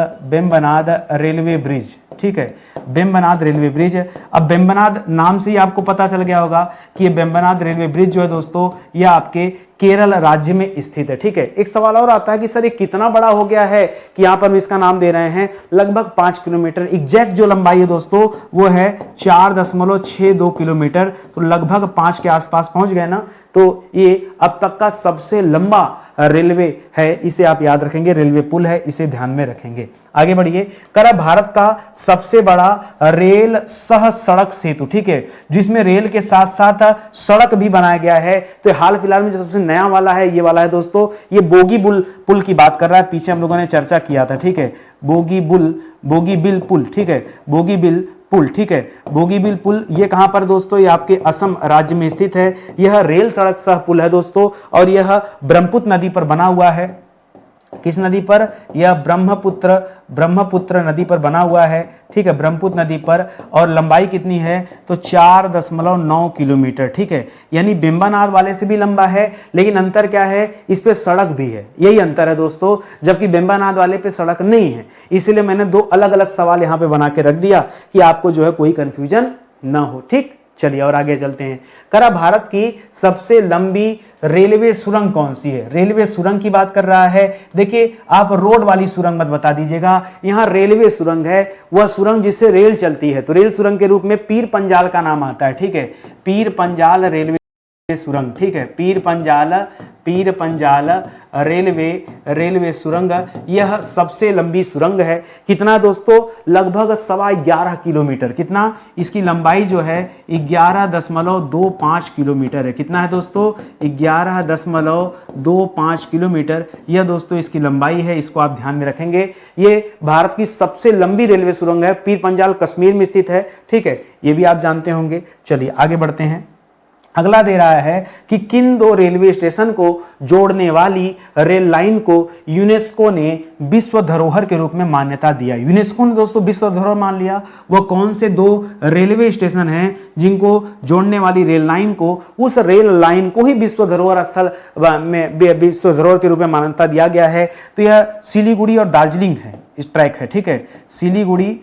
Speaker 1: रेलवे ब्रिज, ठीक है, बेम्बनाद रेलवे ब्रिज। अब बेम्बनाद नाम से ही आपको पता चल गया होगा कि ये बेम्बनाद रेलवे ब्रिज जो है दोस्तों ये आपके केरल राज्य में स्थित है, ठीक है। एक सवाल और आता है कि सर ये कितना बड़ा हो गया है कि यहां पर हम इसका नाम दे रहे हैं, लगभग 5 किलोमीटर। एग्जैक्ट जो लंबाई है दोस्तों वो है 4.62 किलोमीटर, तो लगभग 5 के आसपास पहुंच गए ना। तो ये अब तक का सबसे लंबा रेलवे है, इसे आप याद रखेंगे, रेलवे पुल है, इसे ध्यान में रखेंगे। आगे बढ़िए। करा भारत का सबसे बड़ा रेल सह सड़क सेतु, ठीक है, जिसमें रेल के साथ साथ सड़क भी बनाया गया है। तो हाल फिलहाल में जो सबसे नया वाला है ये वाला है दोस्तों, ये बोगी पुल की बात कर रहा है, पीछे हम लोगों ने चर्चा किया था, ठीक है। बोगीबिल पुल, ठीक है, बोगीबिल पुल, ठीक है, बोगीबिल पुल। ये कहां पर दोस्तों, ये आपके असम राज्य में स्थित है। यह रेल सड़क सह पुल है दोस्तों, और यह ब्रह्मपुत्र नदी पर बना हुआ है। किस नदी पर, यह ब्रह्मपुत्र नदी पर बना हुआ है, ठीक है, ब्रह्मपुत्र नदी पर। और लंबाई कितनी है, तो 4.9 किलोमीटर, ठीक है। यानी बेम्बनाद वाले से भी लंबा है, लेकिन अंतर क्या है, इस पे सड़क भी है, यही अंतर है दोस्तों, जबकि बेम्बनाद वाले पे सड़क नहीं है। इसीलिए मैंने 2 अलग अलग सवाल यहां पे बना के रख दिया कि आपको जो है कोई कंफ्यूजन ना हो, ठीक। चलिए और आगे चलते हैं। करा भारत की सबसे लंबी रेलवे सुरंग कौन सी है, रेलवे सुरंग की बात कर रहा है। देखिए आप रोड वाली सुरंग मत बता दीजिएगा, यहां रेलवे सुरंग है, वह सुरंग जिससे रेल चलती है। तो रेल सुरंग के रूप में पीर पंजाल का नाम आता है, ठीक है, पीर पंजाल रेलवे सुरंग, ठीक है, पीर पंजाल रेलवे सुरंग, यह सबसे लंबी सुरंग है। कितना दोस्तों, लगभग 11.25 किलोमीटर। कितना, इसकी लंबाई जो है 11.25 किलोमीटर है। कितना है दोस्तों, 11.25 किलोमीटर, यह दोस्तों इसकी लंबाई है, इसको आप ध्यान में रखेंगे। ये भारत की सबसे लंबी रेलवे सुरंग है, पीर पंजाल कश्मीर में स्थित है, ठीक है, ये भी आप जानते होंगे। चलिए आगे बढ़ते हैं। अगला दे रहा है कि किन 2 रेलवे स्टेशन को जोड़ने वाली रेल लाइन को यूनेस्को ने विश्व धरोहर के रूप में मान्यता दिया। यूनेस्को ने दोस्तों विश्व धरोहर मान लिया। वो कौन से 2 रेलवे स्टेशन हैं जिनको जोड़ने वाली रेल लाइन को, उस रेल लाइन को ही विश्व धरोहर स्थल में, विश्व धरोहर के रूप में मान्यता दिया गया है। तो यह सिलीगुड़ी और दार्जिलिंग है, इस ट्रैक है, ठीक है, सिलीगुड़ी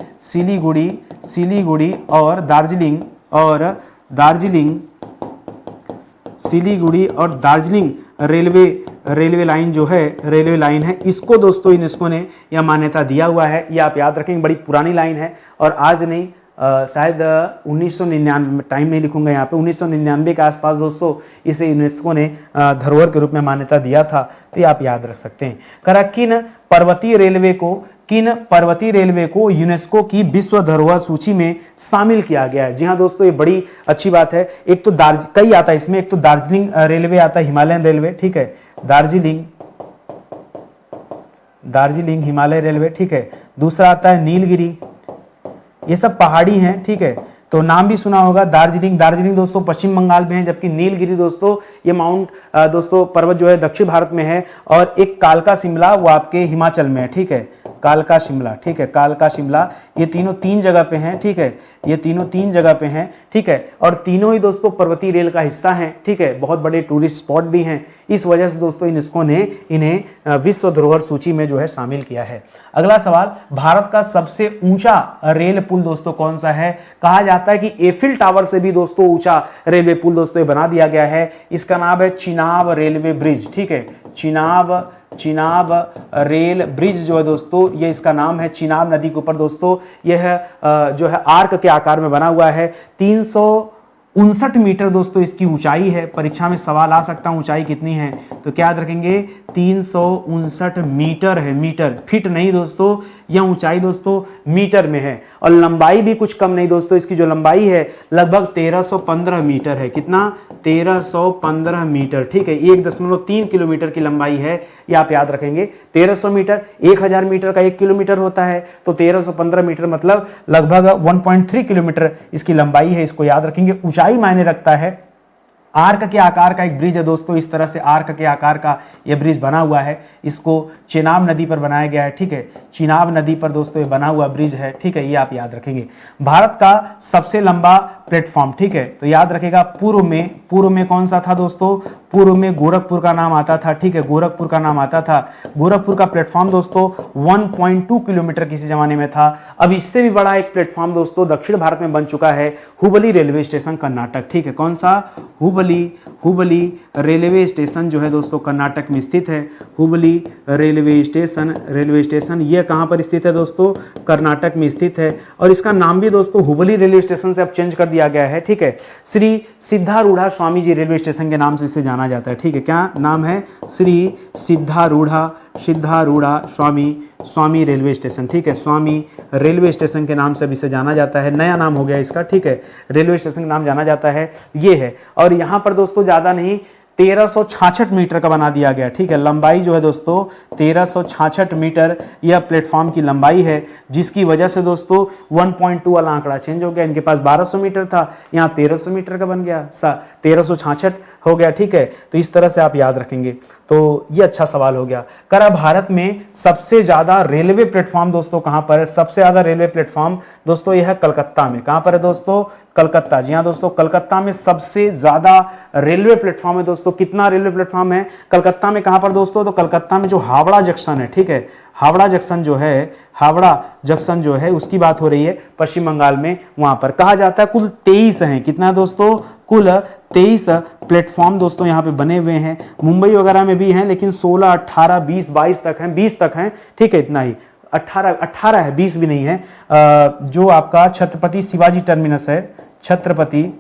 Speaker 1: और दार्जिलिंग रेलवे लाइन जो है, रेलवे लाइन है, इसको दोस्तों यूनेस्को ने यह मान्यता दिया हुआ है। ये आप याद रखेंगे, बड़ी पुरानी लाइन है और आज नहीं, शायद 1999, टाइम नहीं लिखूंगा यहाँ पे, 1999 के आसपास दोस्तों इसे यूनेस्को ने धरोहर के रूप में मान्यता दिया था। तो ये आप याद रख सकते हैं। करा किन पर्वतीय रेलवे को यूनेस्को की विश्व धरोहर सूची में शामिल किया गया है। जी हाँ दोस्तों, ये बड़ी अच्छी बात है। एक तो कई आता है इसमें, एक तो दार्जिलिंग रेलवे आता है, हिमालयन रेलवे, ठीक है, दार्जिलिंग हिमालय रेलवे, ठीक है। दूसरा आता है नीलगिरी, ये सब पहाड़ी हैं, ठीक है, तो नाम भी सुना होगा। दार्जिलिंग दोस्तों पश्चिम बंगाल में है, जबकि नीलगिरी दोस्तों ये माउंट दोस्तों पर्वत जो है दक्षिण भारत में है। और एक कालका शिमला वो आपके हिमाचल में है, ठीक है, कालका शिमला, ठीक है, कालका शिमला, ये तीनों 3 जगह पे हैं, ठीक है, ये तीनों 3 जगह पे हैं, ठीक है। और तीनों ही दोस्तों पर्वतीय रेल का हिस्सा हैं, ठीक है, बहुत बड़े टूरिस्ट स्पॉट भी हैं। इस वजह से दोस्तों यूनेस्को ने इन्हें विश्व धरोहर सूची में जो है शामिल किया है। अगला सवाल, भारत का सबसे ऊंचा रेल पुल दोस्तों कौन सा है? कहा जाता है कि एफिल टावर से भी दोस्तों ऊंचा रेलवे पुल दोस्तों बना दिया गया है। इसका नाम है चिनाब रेलवे ब्रिज, ठीक है, चिनाब रेल ब्रिज जो है दोस्तों, ये इसका नाम है। चिनाब नदी के ऊपर दोस्तों यह जो है आर्क के आकार में बना हुआ है। 359 मीटर दोस्तों इसकी ऊंचाई है। परीक्षा में सवाल आ सकता है ऊंचाई कितनी है, तो क्या याद रखेंगे? 359 मीटर है, मीटर, फीट नहीं दोस्तों, यह ऊंचाई दोस्तों मीटर में है। और लंबाई भी कुछ कम नहीं दोस्तों, इसकी जो लंबाई है लगभग 1315 मीटर है। कितना? 1315 मीटर, ठीक है। 1.3 किलोमीटर की लंबाई है, ये आप याद रखेंगे। 1300 मीटर, 1000 मीटर का 1 किलोमीटर होता है, तो 1315 मीटर मतलब लगभग 1.3 किलोमीटर इसकी लंबाई है, इसको याद रखेंगे। ऊंचाई मायने रखता है। आर्क के आकार का एक ब्रिज है दोस्तों, इस तरह से आर्क के आकार का यह ब्रिज बना हुआ है। इसको चिनाब नदी पर बनाया गया है, ठीक है, चिनाब नदी पर दोस्तों ये बना हुआ ब्रिज है, ठीक है, ये आप याद रखेंगे। भारत का सबसे लंबा प्लेटफॉर्म, ठीक है, तो याद रखेगा पूर्व में कौन सा था दोस्तों? पूर्व में गोरखपुर का नाम आता था, ठीक है, गोरखपुर का नाम आता था। गोरखपुर का प्लेटफॉर्म दोस्तों 1.2 किलोमीटर किसी जमाने में था। अब इससे भी बड़ा एक प्लेटफॉर्म दोस्तों दक्षिण भारत में बन चुका है, हुबली रेलवे स्टेशन कर्नाटक, ठीक है। कौन सा? हुबली रेलवे स्टेशन जो है दोस्तों कर्नाटक में स्थित है। हुबली रेलवे स्टेशन ये कहां पर स्थित है दोस्तों? कर्नाटक में स्थित है। और इसका नाम भी दोस्तों हुबली रेलवे स्टेशन से अब चेंज कर दिया गया है, ठीक है। श्री सिद्धारूढ़ा स्वामी जी रेलवे स्टेशन के नाम से इसे जाना जाता है, ठीक है। क्या नाम है? श्री सिद्धारूढ़ा स्वामी रेलवे स्टेशन, ठीक है, स्वामी रेलवे स्टेशन के नाम से अब इसे जाना जाता है। नया नाम हो गया इसका, ठीक है, रेलवे स्टेशन का नाम जाना जाता है, ये है। और यहां पर दोस्तों ज्यादा नहीं 1366 मीटर का बना दिया गया, ठीक है। लंबाई जो है दोस्तों 1366 मीटर यह प्लेटफॉर्म की लंबाई है, जिसकी वजह से दोस्तों 1.2 वाला आंकड़ा चेंज हो गया। इनके पास 1200 मीटर था, यहाँ 1300 मीटर का बन गया, 1366 हो गया, ठीक है। तो इस तरह से आप याद रखेंगे, तो ये अच्छा सवाल हो गया। करा भारत में सबसे ज्यादा रेलवे प्लेटफॉर्म दोस्तों कहां पर है? सबसे ज्यादा रेलवे प्लेटफॉर्म दोस्तों यह है कलकत्ता में। कहां पर है दोस्तों? कलकत्ता, जी हाँ दोस्तों, कलकत्ता में सबसे ज्यादा रेलवे प्लेटफॉर्म है दोस्तों। कितना रेलवे प्लेटफॉर्म है कलकत्ता में? कहां पर दोस्तों? तो कलकत्ता में जो हावड़ा जंक्शन है, ठीक है, हावड़ा जंक्शन जो है उसकी बात हो रही है, पश्चिम बंगाल में। वहां पर कहा जाता है कुल 23 हैं। कितना दोस्तों? कुल 23 प्लेटफॉर्म दोस्तों यहाँ पे बने हुए हैं। मुंबई वगैरह में भी हैं, लेकिन 16, 18, 20, 22 तक हैं, 20 तक हैं, ठीक है, इतना ही। 18 है, 20 भी नहीं है। जो आपका छत्रपति शिवाजी टर्मिनस है, छत्रपति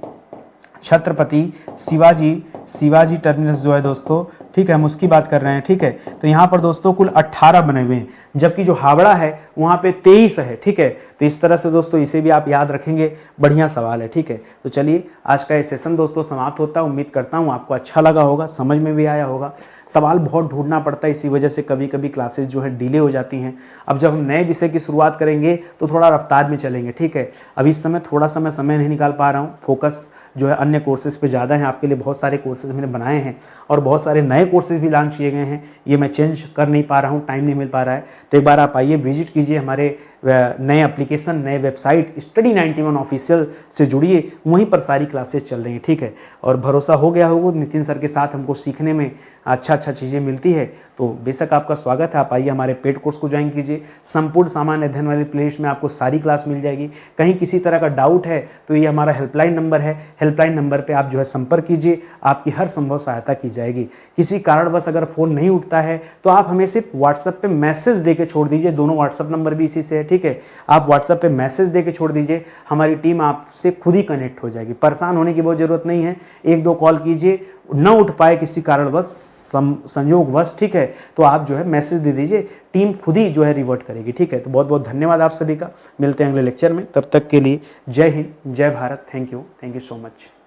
Speaker 1: शिवाजी टर्मिनस जो है दोस्तों, ठीक है, हम उसकी बात कर रहे हैं, ठीक है। तो यहाँ पर दोस्तों कुल 18 बने हुए हैं, जबकि जो हावड़ा है वहाँ पे 23 है, ठीक है। तो इस तरह से दोस्तों इसे भी आप याद रखेंगे, बढ़िया सवाल है, ठीक है। तो चलिए आज का ये सेशन दोस्तों समाप्त होता है। उम्मीद करता हूँ आपको अच्छा लगा होगा, समझ में भी आया होगा। सवाल बहुत ढूंढना पड़ता है, इसी वजह से कभी कभी क्लासेस जो है डिले हो जाती हैं। अब जब हम नए विषय की शुरुआत करेंगे तो थोड़ा रफ्तार में चलेंगे, ठीक है। अभी इस समय थोड़ा सा मैं समय नहीं निकाल पा रहा हूँ, फोकस जो है अन्य कोर्सेज पे ज़्यादा है। आपके लिए बहुत सारे कोर्सेज मैंने बनाए हैं और बहुत सारे नए कोर्सेज भी लॉन्च किए गए हैं, ये मैं चेंज कर नहीं पा रहा हूँ, टाइम नहीं मिल पा रहा है। तो एक बार आप आइए, विजिट कीजिए हमारे नए एप्लीकेशन, नए वेबसाइट स्टडी 91 ऑफिशियल से जुड़िए, वहीं पर सारी क्लासेस चल रही हैं, ठीक है। और भरोसा हो गया होगा नितिन सर के साथ हमको सीखने में अच्छा चीज़ें मिलती है, तो बेशक आपका स्वागत है। आप आइए हमारे पेड कोर्स को ज्वाइन कीजिए। संपूर्ण सामान्य अध्ययन वाली प्लेलिस्ट में आपको सारी क्लास मिल जाएगी। कहीं किसी तरह का डाउट है तो ये हमारा हेल्पलाइन नंबर है, हेल्पलाइन नंबर पे आप जो है संपर्क कीजिए, आपकी हर संभव सहायता की जाएगी। किसी कारणवश अगर फ़ोन नहीं उठता है तो आप हमें सिर्फ व्हाट्सएप पे मैसेज दे के छोड़ दीजिए, दोनों व्हाट्सएप नंबर भी इसी से है, ठीक है। आप व्हाट्सएप पे मैसेज दे के छोड़ दीजिए, हमारी टीम आपसे खुद ही कनेक्ट हो जाएगी। परेशान होने की बहुत ज़रूरत नहीं है, 1-2 कॉल कीजिए, न उठ पाए किसी कारणवश, संयोगवश, ठीक है, तो आप जो है मैसेज दे दीजिए, टीम खुद ही जो है रिवर्ट करेगी, ठीक है। तो बहुत बहुत धन्यवाद आप सभी का, मिलते हैं अगले लेक्चर में, तब तक के लिए जय हिंद, जय Bharat, thank you so much.